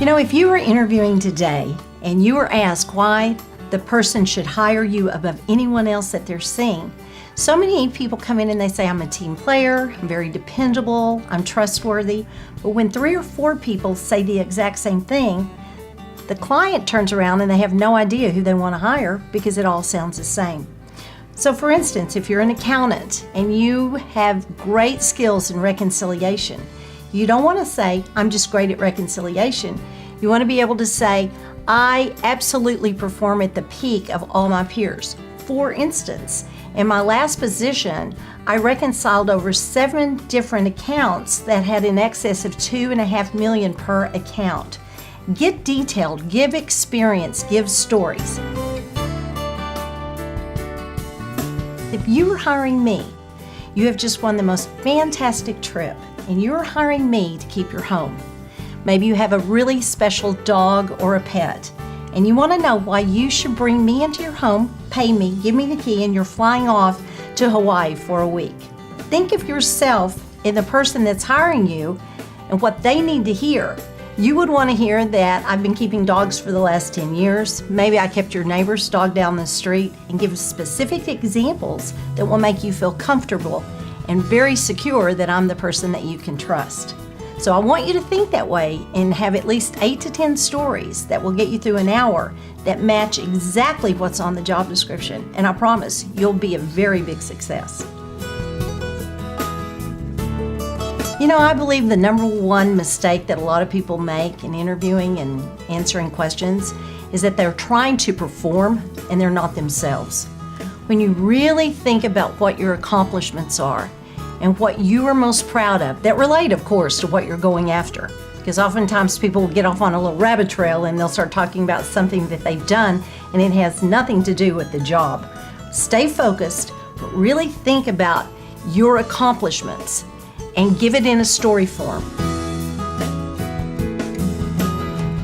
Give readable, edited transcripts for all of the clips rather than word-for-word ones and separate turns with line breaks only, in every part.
You know, if you were interviewing today and you were asked why the person should hire you above anyone else that they're seeing, so many people come in and they say, I'm a team player, I'm very dependable, I'm trustworthy. But when 3 or 4 people say the exact same thing, the client turns around and they have no idea who they want to hire because it all sounds the same. So for instance, if you're an accountant and you have great skills in reconciliation, you don't want to say, I'm just great at reconciliation. You want to be able to say, I absolutely perform at the peak of all my peers. For instance, in my last position, I reconciled over 7 different accounts that had in excess of $2.5 million per account. Get detailed, give experience, give stories. If you were hiring me, you have just won the most fantastic trip, and you're hiring me to keep your home. Maybe you have a really special dog or a pet, and you want to know why you should bring me into your home, pay me, give me the key, and you're flying off to Hawaii for a week. Think of yourself and the person that's hiring you and what they need to hear. You would want to hear that I've been keeping dogs for the last 10 years. Maybe I kept your neighbor's dog down the street, and give specific examples that will make you feel comfortable and very secure that I'm the person that you can trust. So I want you to think that way and have at least 8 to 10 stories that will get you through an hour that match exactly what's on the job description. And I promise you'll be a very big success. You know, I believe the number one mistake that a lot of people make in interviewing and answering questions is that they're trying to perform and they're not themselves. When you really think about what your accomplishments are and what you are most proud of, that relate, of course, to what you're going after. Because oftentimes people will get off on a little rabbit trail and they'll start talking about something that they've done and it has nothing to do with the job. Stay focused, but really think about your accomplishments and give it in a story form.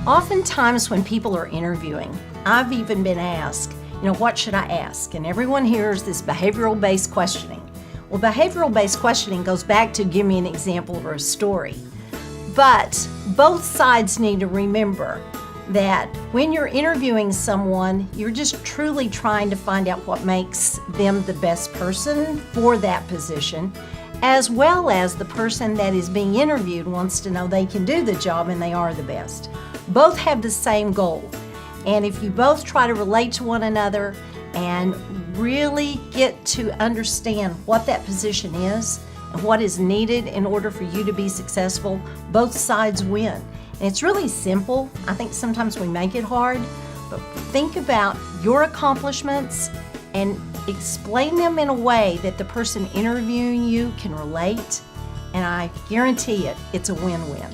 Oftentimes when people are interviewing, I've even been asked, what should I ask? And everyone hears this behavioral-based questioning. Well, behavioral-based questioning goes back to give me an example or a story. But both sides need to remember that when you're interviewing someone, you're just truly trying to find out what makes them the best person for that position, as well as the person that is being interviewed wants to know they can do the job and they are the best. Both have the same goal. And if you both try to relate to one another and really get to understand what that position is and what is needed in order for you to be successful, both sides win. And it's really simple. I think sometimes we make it hard, but think about your accomplishments and explain them in a way that the person interviewing you can relate, and I guarantee it's a win-win.